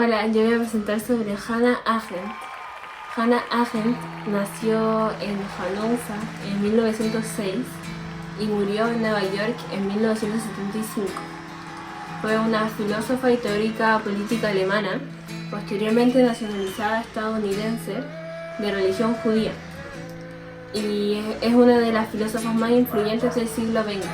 Hola, yo voy a presentar sobre Hannah Arendt. Hannah Arendt nació en Hannover en 1906 y murió en Nueva York en 1975. Fue una filósofa y teórica política alemana, posteriormente nacionalizada estadounidense, de religión judía, y es una de las filósofas más influyentes del siglo XX.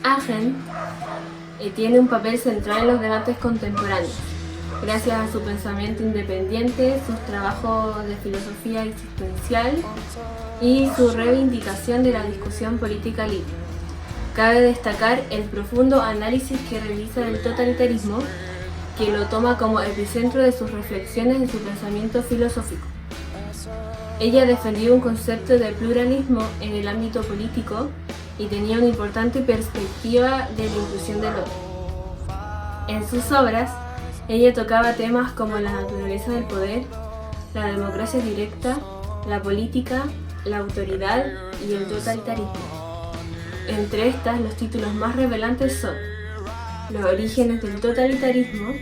Arendt tiene un papel central en los debates contemporáneos, gracias a su pensamiento independiente, sus trabajos de filosofía existencial y su reivindicación de la discusión política libre. Cabe destacar el profundo análisis que realiza del totalitarismo, que lo toma como epicentro de sus reflexiones y su pensamiento filosófico. Ella defendió un concepto de pluralismo en el ámbito político y tenía una importante perspectiva de la inclusión del otro. En sus obras, ella tocaba temas como la naturaleza del poder, la democracia directa, la política, la autoridad y el totalitarismo. Entre estas, los títulos más revelantes son Los orígenes del totalitarismo,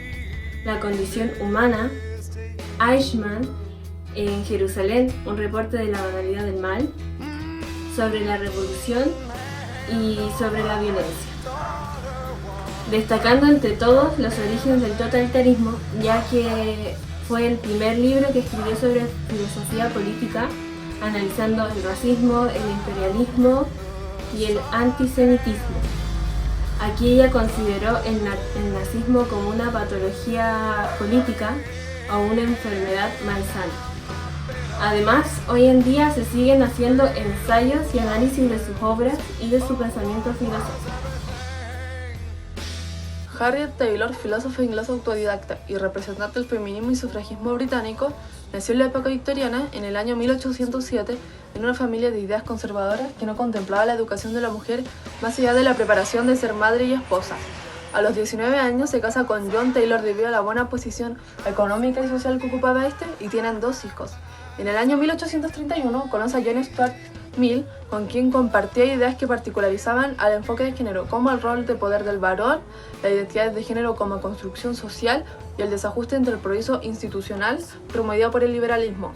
La condición humana, Eichmann, en Jerusalén, un reporte de la banalidad del mal, Sobre la revolución y sobre la violencia. Destacando entre todos Los orígenes del totalitarismo, ya que fue el primer libro que escribió sobre filosofía política, analizando el racismo, el imperialismo y el antisemitismo. Aquí ella consideró el nazismo como una patología política o una enfermedad malsana. Además, hoy en día se siguen haciendo ensayos y análisis de sus obras y de su pensamiento filosófico. Harriet Taylor, filósofa inglesa autodidacta y representante del feminismo y sufragismo británico, nació en la época victoriana, en el año 1807, en una familia de ideas conservadoras que no contemplaba la educación de la mujer más allá de la preparación de ser madre y esposa. A los 19 años se casa con John Taylor debido a la buena posición económica y social que ocupaba este, y tienen 2 hijos. En el año 1831 conoce a John Stuart Mill, con quien compartía ideas que particularizaban al enfoque de género, como el rol de poder del varón, la identidad de género como construcción social y el desajuste entre el progreso institucional promovido por el liberalismo.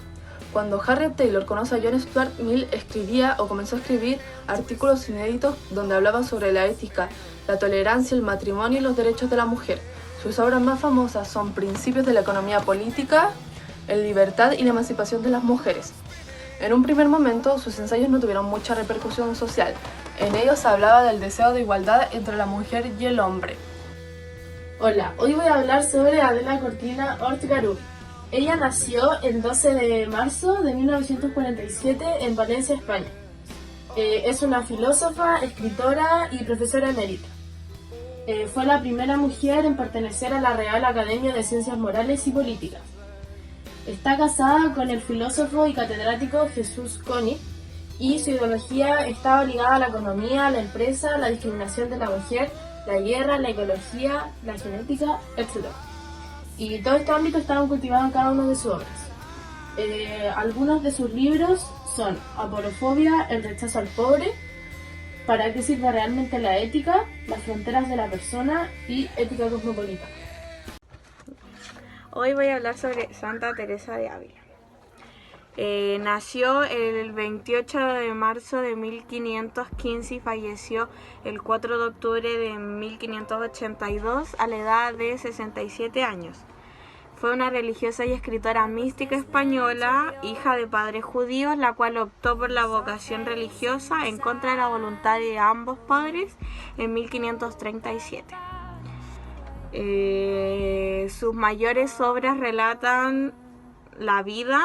Cuando Harriet Taylor conoce a John Stuart Mill, escribía o comenzó a escribir artículos inéditos donde hablaban sobre la ética, la tolerancia, el matrimonio y los derechos de la mujer. Sus obras más famosas son Principios de la economía política, en libertad y la emancipación de las mujeres. En un primer momento, sus ensayos no tuvieron mucha repercusión social. En ellos se hablaba del deseo de igualdad entre la mujer y el hombre. Hola, hoy voy a hablar sobre Adela Cortina Ortgarud. Ella nació el 12 de marzo de 1947 en Valencia, España. Es una filósofa, escritora y profesora emérita. Fue la primera mujer en pertenecer a la Real Academia de Ciencias Morales y Políticas. Está casada con el filósofo y catedrático Jesús Koenig, y su ideología está ligada a la economía, la empresa, la discriminación de la mujer, la guerra, la ecología, la genética, etc. Y todo este ámbito estaban cultivados en cada una de sus obras. Algunos de sus libros son Aporofobia, el rechazo al pobre, ¿Para qué sirve realmente la ética?, Las fronteras de la persona y Ética cosmopolita. Hoy voy a hablar sobre Santa Teresa de Ávila. Nació el 28 de marzo de 1515 y falleció el 4 de octubre de 1582 a la edad de 67 años. Fue una religiosa y escritora mística española, hija de padres judíos, la cual optó por la vocación religiosa en contra de la voluntad de ambos padres en 1537. Sus mayores obras relatan la vida,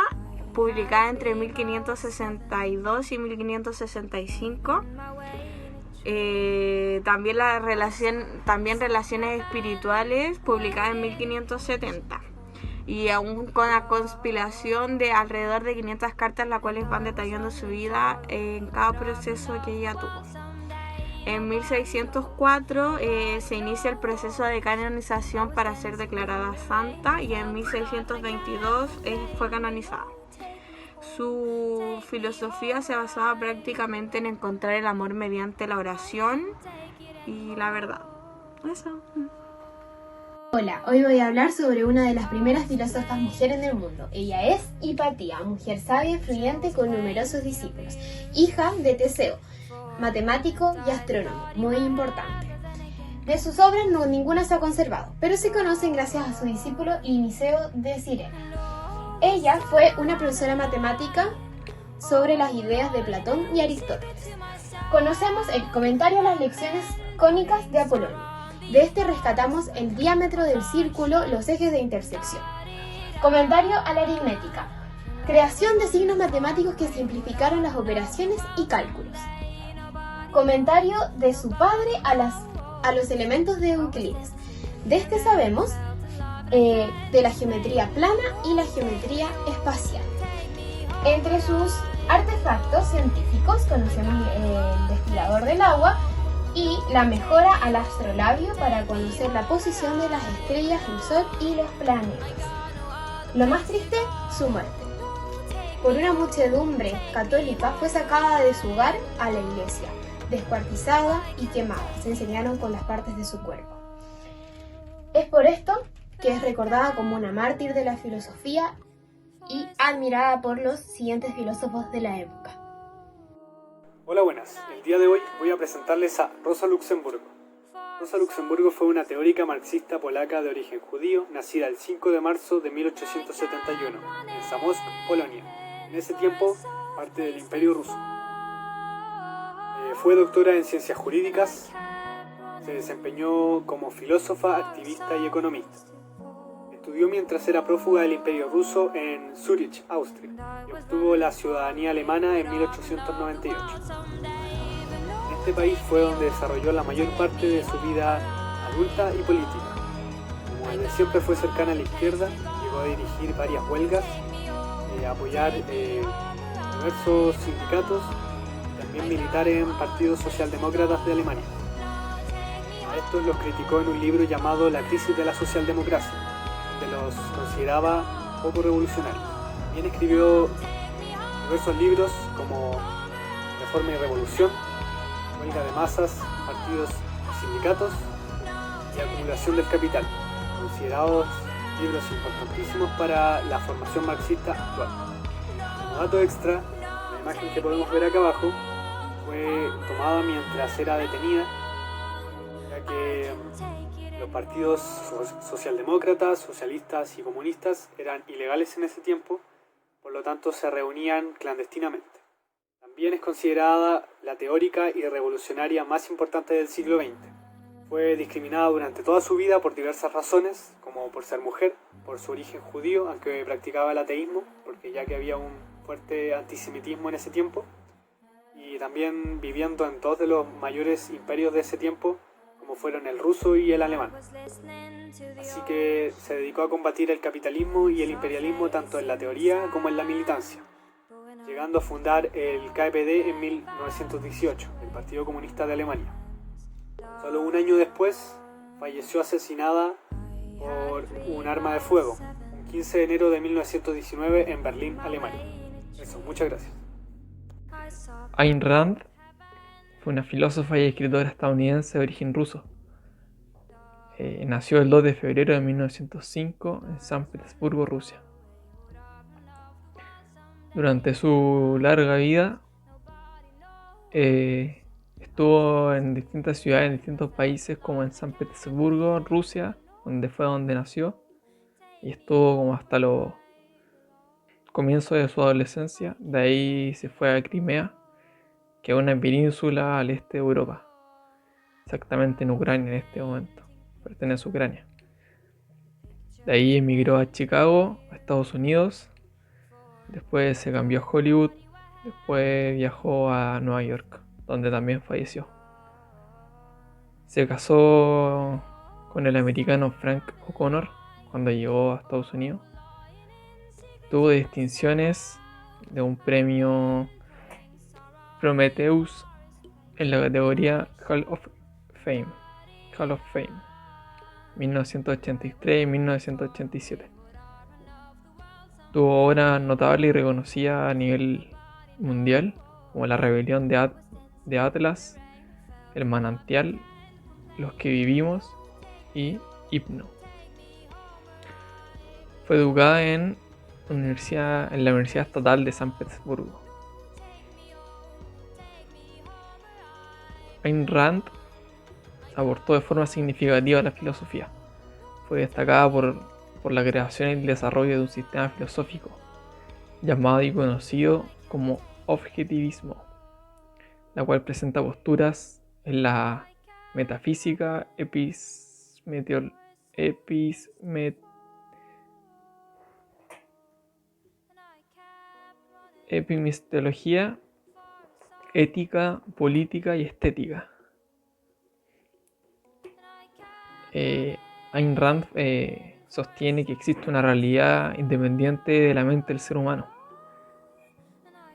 publicada entre 1562 y 1565. También Relaciones Espirituales, publicada en 1570. Y aún con la conspilación de alrededor de 500 cartas, las cuales van detallando su vida en cada proceso que ella tuvo. En 1604 se inicia el proceso de canonización para ser declarada santa, y en 1622 fue canonizada. Su filosofía se basaba prácticamente en encontrar el amor mediante la oración y la verdad. Eso. Hola, hoy voy a hablar sobre una de las primeras filósofas mujeres del mundo. Ella es Hipatía, mujer sabia, influyente con numerosos discípulos, hija de Teseo, matemático y astrónomo, muy importante. De sus obras ninguna se ha conservado, pero se conocen gracias a su discípulo Liniceo de Cirene. Ella fue una profesora matemática sobre las ideas de Platón y Aristóteles. Conocemos el comentario a las lecciones cónicas de Apolonio. De este rescatamos el diámetro del círculo, los ejes de intersección. Comentario a la aritmética. Creación de signos matemáticos que simplificaron las operaciones y cálculos. Comentario de su padre a los elementos de Euclides. De este sabemos de la geometría plana y la geometría espacial. Entre sus artefactos científicos conocemos el destilador del agua y la mejora al astrolabio para conocer la posición de las estrellas, el sol y los planetas. Lo más triste, su muerte. Por una muchedumbre católica fue sacada de su hogar a la iglesia, descuartizada y quemada. Se enseñaron con las partes de su cuerpo. Es por esto que es recordada como una mártir de la filosofía y admirada por los siguientes filósofos de la época. Hola, buenas. El día de hoy voy a presentarles a Rosa Luxemburgo. Rosa Luxemburgo fue una teórica marxista polaca de origen judío, nacida el 5 de marzo de 1871 en Zamość, Polonia. En ese tiempo, parte del Imperio Ruso. Fue doctora en ciencias jurídicas, se desempeñó como filósofa, activista y economista. Estudió mientras era prófuga del Imperio Ruso en Zúrich, Austria, y obtuvo la ciudadanía alemana en 1898. En este país fue donde desarrolló la mayor parte de su vida adulta y política. Como desde siempre fue cercana a la izquierda, llegó a dirigir varias huelgas, a apoyar diversos sindicatos, también militar en partidos socialdemócratas de Alemania. A estos los criticó en un libro llamado La crisis de la socialdemocracia, donde los consideraba poco revolucionarios. También escribió diversos libros como Reforma y Revolución, Huelga de Masas, Partidos y Sindicatos y Acumulación del Capital, considerados libros importantísimos para la formación marxista actual. Como dato extra, la imagen que podemos ver acá abajo fue tomada mientras era detenida, ya que los partidos socialdemócratas, socialistas y comunistas eran ilegales en ese tiempo, por lo tanto se reunían clandestinamente. También es considerada la teórica y revolucionaria más importante del siglo XX. Fue discriminada durante toda su vida por diversas razones, como por ser mujer, por su origen judío, aunque practicaba el ateísmo, porque ya que había un fuerte antisemitismo en ese tiempo, y también viviendo en dos de los mayores imperios de ese tiempo, como fueron el ruso y el alemán. Así que se dedicó a combatir el capitalismo y el imperialismo tanto en la teoría como en la militancia, llegando a fundar el KPD en 1918, el Partido Comunista de Alemania. Solo un año después falleció asesinada por un arma de fuego, un 15 de enero de 1919 en Berlín, Alemania. Eso, muchas gracias. Ayn Rand fue una filósofa y escritora estadounidense de origen ruso. Nació el 2 de febrero de 1905 en San Petersburgo, Rusia. Durante su larga vida estuvo en distintas ciudades, en distintos países, como en San Petersburgo, Rusia, donde nació, y estuvo como hasta los comienzos de su adolescencia. De ahí se fue a Crimea, que es una península al este de Europa, exactamente en Ucrania en este momento, pertenece a Ucrania. De ahí emigró a Chicago, a Estados Unidos, después se cambió a Hollywood, después viajó a Nueva York, donde también falleció. Se casó con el americano Frank O'Connor cuando llegó a Estados Unidos. Tuvo distinciones de un premio Prometheus en la categoría Hall of Fame 1983 y 1987. Tuvo obras notables y reconocidas a nivel mundial, como La Rebelión de Atlas, El Manantial, Los que vivimos y Hipno. Fue educada en la Universidad Estatal de San Petersburgo. Ayn Rand aportó de forma significativa a la filosofía. Fue destacada por la creación y el desarrollo de un sistema filosófico llamado y conocido como objetivismo, la cual presenta posturas en la metafísica, epistemología, ética, política y estética. Ayn Rand sostiene que existe una realidad independiente de la mente del ser humano,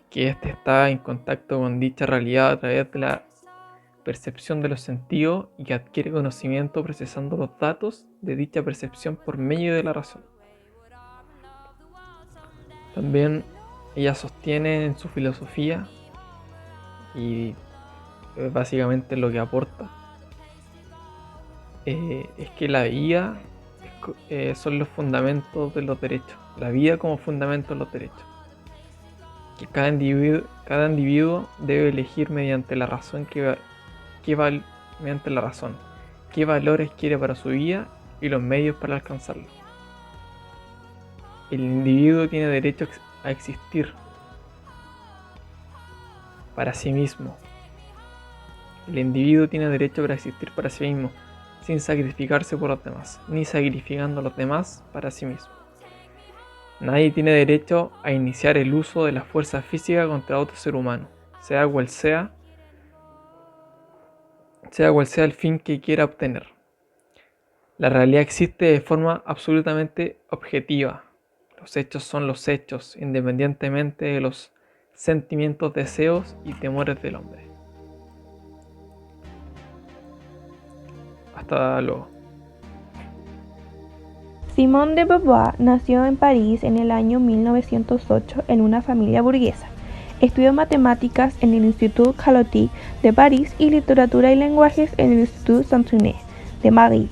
que éste está en contacto con dicha realidad a través de la percepción de los sentidos y que adquiere conocimiento procesando los datos de dicha percepción por medio de la razón. También ella sostiene en su filosofía, y básicamente lo que aporta, es que la vida son los fundamentos de los derechos, la vida como fundamento de los derechos, que cada individuo debe elegir mediante la razón qué valores quiere para su vida y los medios para alcanzarlo. El individuo tiene derecho a existir para sí mismo. El individuo tiene derecho para existir para sí mismo, sin sacrificarse por los demás, ni sacrificando a los demás para sí mismo. Nadie tiene derecho a iniciar el uso de la fuerza física contra otro ser humano, sea cual sea el fin que quiera obtener. La realidad existe de forma absolutamente objetiva. Los hechos son los hechos, independientemente de los sentimientos, deseos y temores del hombre. Hasta luego. Simone de Beauvoir nació en París en el año 1908 en una familia burguesa. Estudió matemáticas en el Institut Calotti de París y literatura y lenguajes en el Institut Saint-Denis de Madrid.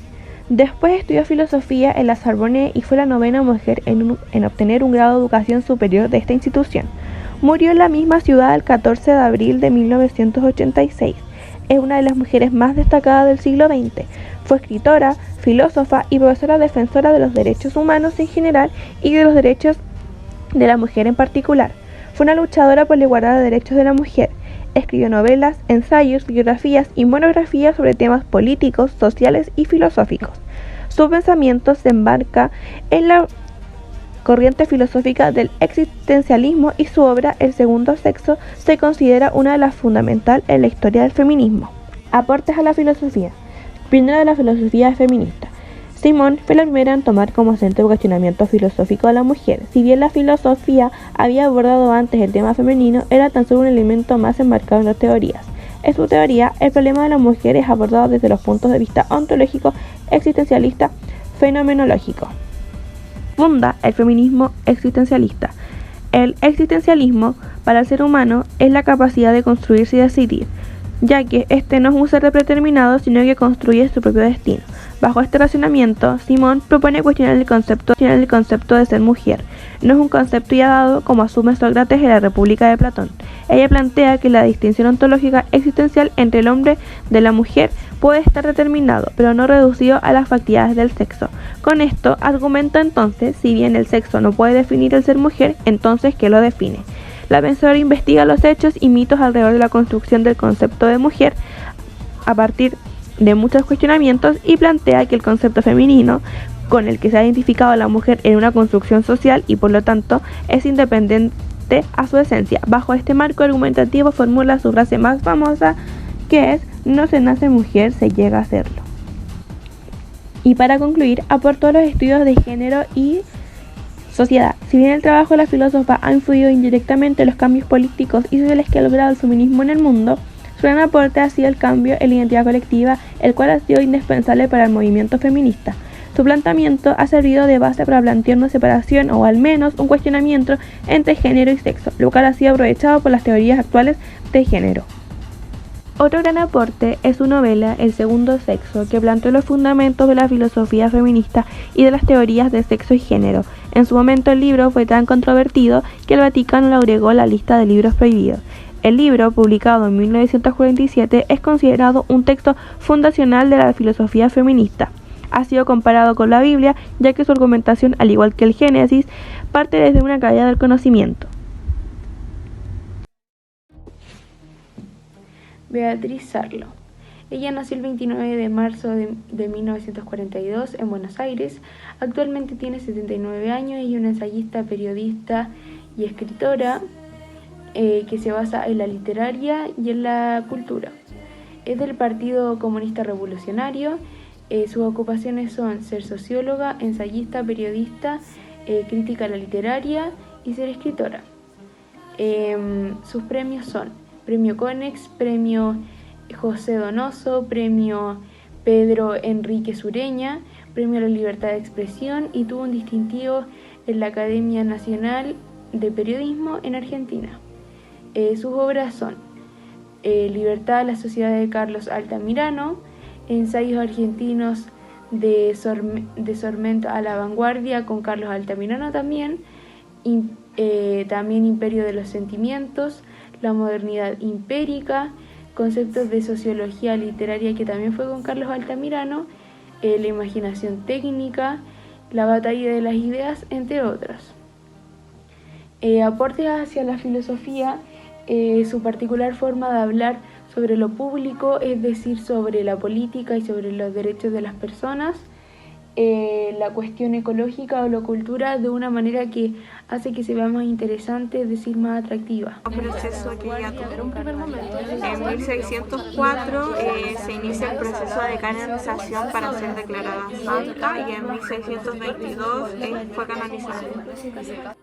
Después estudió filosofía en la Sorbonne y fue la novena mujer en obtener un grado de educación superior de esta institución. Murió en la misma ciudad el 14 de abril de 1986. Es una de las mujeres más destacadas del siglo XX. Fue escritora, filósofa y profesora defensora de los derechos humanos en general y de los derechos de la mujer en particular. Fue una luchadora por la igualdad de derechos de la mujer. Escribió novelas, ensayos, biografías y monografías sobre temas políticos, sociales y filosóficos. Su pensamiento se embarca en la corriente filosófica del existencialismo y su obra El segundo sexo se considera una de las fundamentales en la historia del feminismo. Aportes a la filosofía. Primero, de la filosofía feminista. Simone fue la primera en tomar como centro el cuestionamiento filosófico a la mujer. Si bien la filosofía había abordado antes el tema femenino, era tan solo un elemento más enmarcado en las teorías. En su teoría, el problema de la mujer es abordado desde los puntos de vista ontológico, existencialista, fenomenológico. Funda el feminismo existencialista. El existencialismo para el ser humano es la capacidad de construirse y decidir, ya que este no es un ser predeterminado, sino que construye su propio destino. Bajo este razonamiento, Simone propone cuestionar el concepto de ser mujer. No es un concepto ya dado como asume Sócrates en la República de Platón. Ella plantea que la distinción ontológica existencial entre el hombre y la mujer puede estar determinado, pero no reducido a las facultades del sexo. Con esto, argumenta entonces, si bien el sexo no puede definir el ser mujer, entonces ¿qué lo define? La pensadora investiga los hechos y mitos alrededor de la construcción del concepto de mujer a partir de muchos cuestionamientos y plantea que el concepto femenino con el que se ha identificado a la mujer en una construcción social y por lo tanto es independiente a su esencia. Bajo este marco argumentativo formula su frase más famosa, que es: no se nace mujer, se llega a serlo. Y para concluir, aportó los estudios de género y sociedad. Si bien el trabajo de la filósofa ha influido indirectamente en los cambios políticos y sociales que ha logrado el feminismo en el mundo, su gran aporte ha sido el cambio en la identidad colectiva, el cual ha sido indispensable para el movimiento feminista. Su planteamiento ha servido de base para plantear una separación o al menos un cuestionamiento entre género y sexo, lo cual ha sido aprovechado por las teorías actuales de género. Otro gran aporte es su novela El segundo sexo, que planteó los fundamentos de la filosofía feminista y de las teorías de sexo y género. En su momento el libro fue tan controvertido que el Vaticano lo agregó a la lista de libros prohibidos. El libro, publicado en 1947, es considerado un texto fundacional de la filosofía feminista. Ha sido comparado con la Biblia, ya que su argumentación, al igual que el Génesis, parte desde una caída del conocimiento. Beatriz Sarlo. Ella nació el 29 de marzo de 1942 en Buenos Aires. Actualmente tiene 79 años y es una ensayista, periodista y escritora que se basa en la literaria y en la cultura. Es del Partido Comunista Revolucionario. Sus ocupaciones son ser socióloga, ensayista, periodista, crítica a la literaria y ser escritora. Sus premios son Premio Conex, Premio José Donoso, Premio Pedro Enrique Sureña, Premio a la Libertad de Expresión y tuvo un distintivo en la Academia Nacional de Periodismo en Argentina. Sus obras son Libertad, la sociedad de Carlos Altamirano, Ensayos argentinos de Sormento a la vanguardia con Carlos Altamirano también, también Imperio de los Sentimientos, La modernidad impérica, Conceptos de sociología literaria que también fue con Carlos Altamirano, La imaginación técnica, La batalla de las ideas, entre otros. Aportes hacia la filosofía, su particular forma de hablar sobre lo público, es decir, sobre la política y sobre los derechos de las personas, la cuestión ecológica o la cultura de una manera que hace que se vea más interesante, es decir, más atractiva. Proceso que ya tuvo. En 1604 se inicia el proceso de canonización para ser declarada santa y en 1622 fue canonizada.